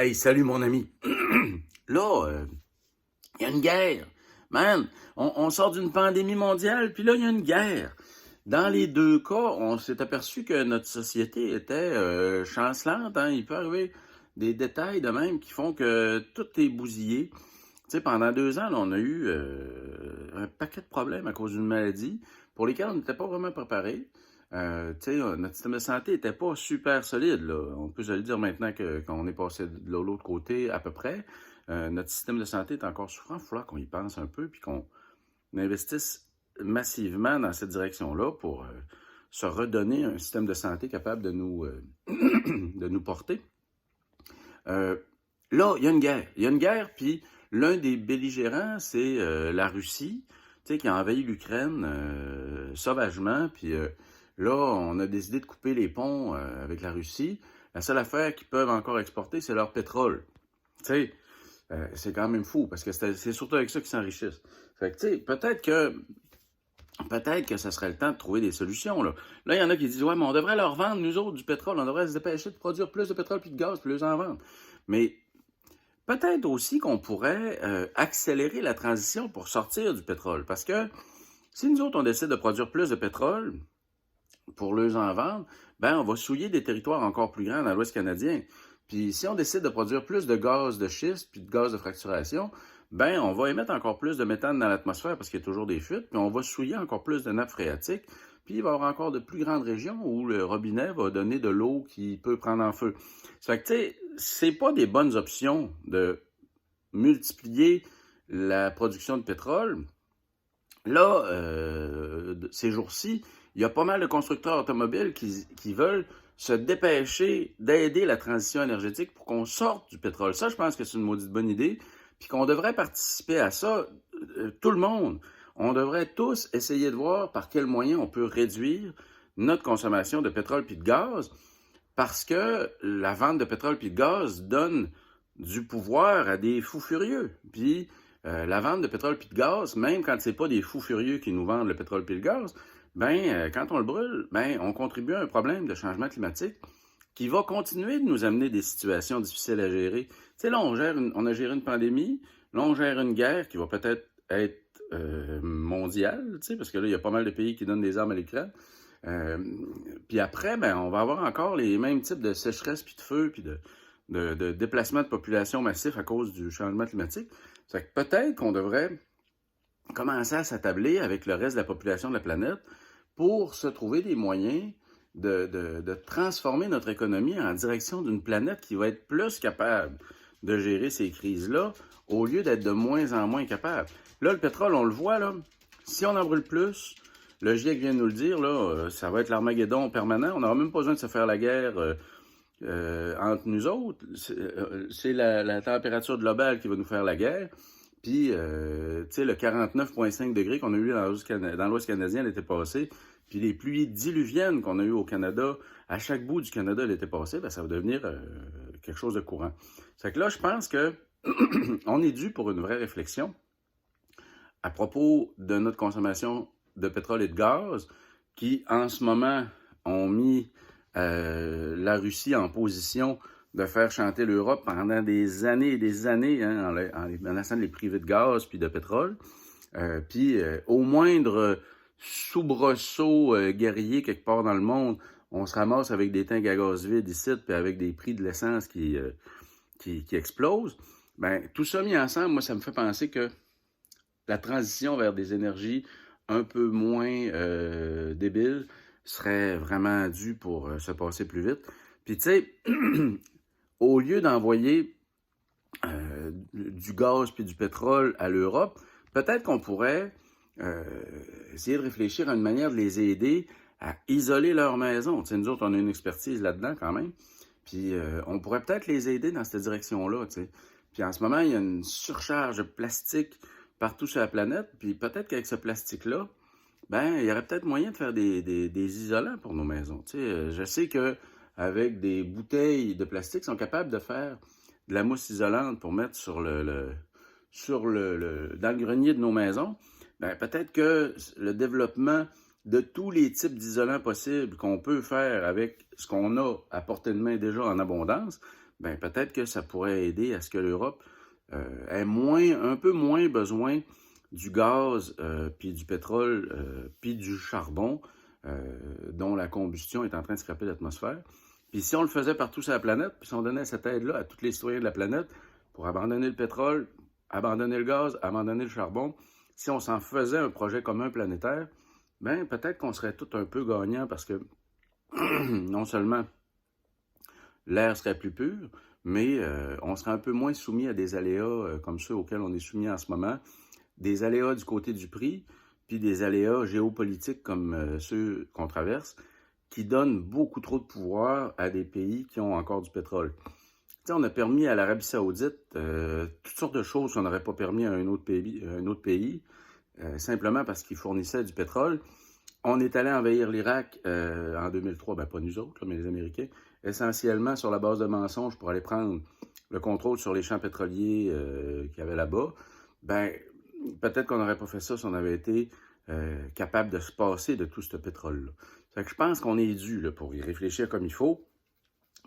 Hey, salut mon ami. Là, il y a une guerre. Man, on sort d'une pandémie mondiale, puis là, il y a une guerre. Dans les deux cas, on s'est aperçu que notre société était chancelante. Hein. Il peut arriver des détails de même qui font que tout est bousillé. Tu sais, pendant 2 ans, là, on a eu un paquet de problèmes à cause d'une maladie pour lesquels on n'était pas vraiment préparé. Tu sais, notre système de santé n'était pas super solide, là. On peut se le dire maintenant qu'on est passé de l'autre côté à peu près. Notre système de santé est encore souffrant. Il va falloir qu'on y pense un peu puis qu'on investisse massivement dans cette direction-là pour se redonner un système de santé capable de de nous porter. Euh, Là, il y a une guerre. Il y a une guerre, puis l'un des belligérants, c'est la Russie, tu sais, qui a envahi l'Ukraine sauvagement. Puis là, on a décidé de couper les ponts avec la Russie. La seule affaire qu'ils peuvent encore exporter, c'est leur pétrole. Tu sais, c'est quand même fou, parce que c'est surtout avec ça qu'ils s'enrichissent. Fait que, tu sais, peut-être que ça serait le temps de trouver des solutions. Là, il y en a qui disent, ouais, mais on devrait leur vendre, nous autres, du pétrole. On devrait se dépêcher de produire plus de pétrole puis de gaz, puis les en vendre. Mais peut-être aussi qu'on pourrait accélérer la transition pour sortir du pétrole. Parce que si nous autres, on décide de produire plus de pétrole pour les en vendre, ben on va souiller des territoires encore plus grands dans l'Ouest canadien. Puis si on décide de produire plus de gaz de schiste puis de gaz de fracturation, ben on va émettre encore plus de méthane dans l'atmosphère parce qu'il y a toujours des fuites, puis on va souiller encore plus de nappes phréatiques, puis il va y avoir encore de plus grandes régions où le robinet va donner de l'eau qui peut prendre en feu. Ça fait que, tu sais, c'est pas des bonnes options de multiplier la production de pétrole. Là, ces jours-ci, il y a pas mal de constructeurs automobiles qui veulent se dépêcher d'aider la transition énergétique pour qu'on sorte du pétrole. Ça, je pense que c'est une maudite bonne idée, puis qu'on devrait participer à ça, tout le monde. On devrait tous essayer de voir par quels moyens on peut réduire notre consommation de pétrole puis de gaz, parce que la vente de pétrole puis de gaz donne du pouvoir à des fous furieux. Puis la vente de pétrole puis de gaz, même quand c'est pas des fous furieux qui nous vendent le pétrole puis le gaz, ben quand on le brûle, ben on contribue à un problème de changement climatique qui va continuer de nous amener des situations difficiles à gérer. Tu sais, là, on a géré une pandémie, là, on gère une guerre qui va peut-être être mondiale, tu sais, parce que là, il y a pas mal de pays qui donnent des armes à l'Ukraine. Euh, Puis après, ben, on va avoir encore les mêmes types de sécheresse, puis de feu, puis de déplacement de population massif à cause du changement climatique. Ça fait que peut-être qu'on devrait commencer à s'attabler avec le reste de la population de la planète pour se trouver des moyens de transformer notre économie en direction d'une planète qui va être plus capable de gérer ces crises-là au lieu d'être de moins en moins capable. Là, le pétrole, on le voit, là, si on en brûle plus, le GIEC vient de nous le dire, là, ça va être l'Armageddon permanent. On n'aura même pas besoin de se faire la guerre entre nous autres. C'est la température globale qui va nous faire la guerre. Puis, tu sais, le 49,5 degrés qu'on a eu dans l'Ouest canadien l'été passé, puis les pluies diluviennes qu'on a eues au Canada, à chaque bout du Canada l'été passé, ben, ça va devenir quelque chose de courant. C'est que là, je pense que on est dû pour une vraie réflexion à propos de notre consommation de pétrole et de gaz, qui en ce moment ont mis la Russie en position de faire chanter l'Europe pendant des années et des années, hein, en les menaçant de les priver de gaz puis de pétrole. Puis au moindre soubresaut guerrier quelque part dans le monde, on se ramasse avec des tanks à gaz vides ici, puis avec des prix de l'essence qui explosent. Ben, tout ça mis ensemble, moi, ça me fait penser que la transition vers des énergies un peu moins débiles serait vraiment due pour se passer plus vite. Puis tu sais, au lieu d'envoyer du gaz puis du pétrole à l'Europe, peut-être qu'on pourrait essayer de réfléchir à une manière de les aider à isoler leur maison. Tu sais, nous autres, on a une expertise là-dedans quand même. Puis on pourrait peut-être les aider dans cette direction-là, tu sais. Puis en ce moment, il y a une surcharge de plastique partout sur la planète. Puis peut-être qu'avec ce plastique-là, ben, il y aurait peut-être moyen de faire des isolants pour nos maisons. Tu sais, je sais qu'avec des bouteilles de plastique, ils sont capables de faire de la mousse isolante pour mettre dans le grenier de nos maisons. Ben, peut-être que le développement de tous les types d'isolants possibles qu'on peut faire avec ce qu'on a à portée de main déjà en abondance, ben peut-être que ça pourrait aider à ce que l'Europe ait un peu moins besoin du gaz, puis du pétrole, puis du charbon, dont la combustion est en train de scraper l'atmosphère. Puis si on le faisait partout sur la planète, puis si on donnait cette aide-là à tous les citoyens de la planète pour abandonner le pétrole, abandonner le gaz, abandonner le charbon, si on s'en faisait un projet commun planétaire, ben peut-être qu'on serait tout un peu gagnant parce que non seulement l'air serait plus pur, mais on serait un peu moins soumis à des aléas comme ceux auxquels on est soumis en ce moment, des aléas du côté du prix, puis des aléas géopolitiques comme ceux qu'on traverse, qui donnent beaucoup trop de pouvoir à des pays qui ont encore du pétrole. T'sais, on a permis à l'Arabie Saoudite toutes sortes de choses qu'on n'aurait pas permis à un autre pays simplement parce qu'ils fournissaient du pétrole. On est allé envahir l'Irak en 2003, ben pas nous autres, là, mais les Américains, essentiellement sur la base de mensonges pour aller prendre le contrôle sur les champs pétroliers qu'il y avait là-bas. Ben, peut-être qu'on n'aurait pas fait ça si on avait été capable de se passer de tout ce pétrole-là. Fait que je pense qu'on est dû là, pour y réfléchir comme il faut,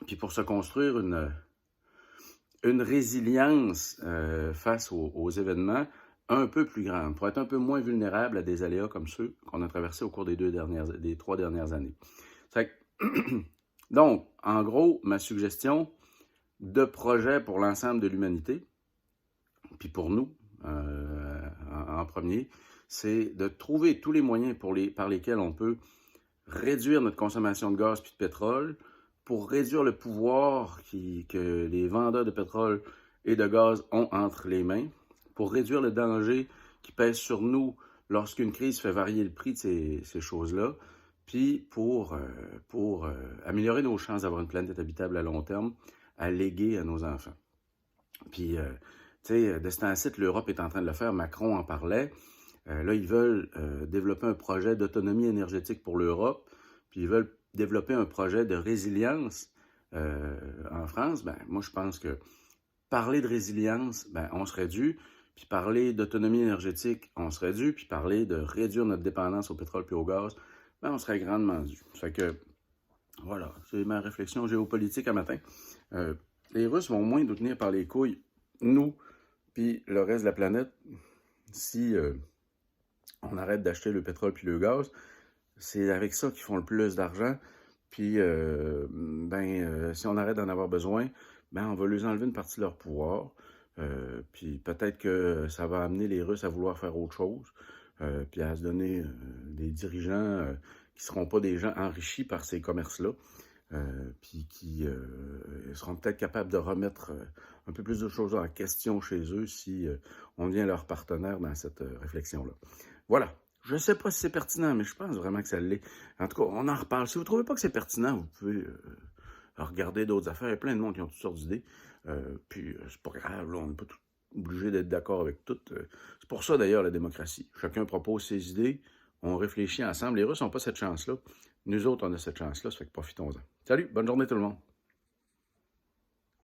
puis pour se construire une résilience face aux événements un peu plus grande, pour être un peu moins vulnérable à des aléas comme ceux qu'on a traversés au cours des 3 dernières années. Fait que, donc, en gros, ma suggestion de projet pour l'ensemble de l'humanité, puis pour nous en premier, c'est de trouver tous les moyens par lesquels on peut réduire notre consommation de gaz puis de pétrole, pour réduire le pouvoir que les vendeurs de pétrole et de gaz ont entre les mains, pour réduire le danger qui pèse sur nous lorsqu'une crise fait varier le prix de ces choses-là, puis pour améliorer nos chances d'avoir une planète habitable à long terme, à léguer à nos enfants. Puis, tu sais, de ce temps-ci, l'Europe est en train de le faire, Macron en parlait. Là, ils veulent développer un projet d'autonomie énergétique pour l'Europe, puis ils veulent développer un projet de résilience en France. Ben, moi, je pense que parler de résilience, ben, on serait dû, puis parler d'autonomie énergétique, on serait dû, puis parler de réduire notre dépendance au pétrole puis au gaz, ben, on serait grandement dû. Fait que, voilà, c'est ma réflexion géopolitique à matin. Les Russes vont moins nous tenir par les couilles, nous, puis le reste de la planète, si on arrête d'acheter le pétrole puis le gaz. C'est avec ça qu'ils font le plus d'argent. Puis, si on arrête d'en avoir besoin, ben, on va leur enlever une partie de leur pouvoir. Puis peut-être que ça va amener les Russes à vouloir faire autre chose, puis à se donner des dirigeants qui ne seront pas des gens enrichis par ces commerces-là, puis qui seront peut-être capables de remettre un peu plus de choses en question chez eux si on devient leur partenaire dans cette réflexion-là. Voilà. Je ne sais pas si c'est pertinent, mais je pense vraiment que ça l'est. En tout cas, on en reparle. Si vous ne trouvez pas que c'est pertinent, vous pouvez regarder d'autres affaires. Il y a plein de monde qui ont toutes sortes d'idées. Puis c'est pas grave, là, on n'est pas obligé d'être d'accord avec tout. C'est pour ça, d'ailleurs, la démocratie. Chacun propose ses idées, on réfléchit ensemble. Les Russes n'ont pas cette chance-là. Nous autres, on a cette chance-là, ça fait que profitons-en. Salut, bonne journée tout le monde.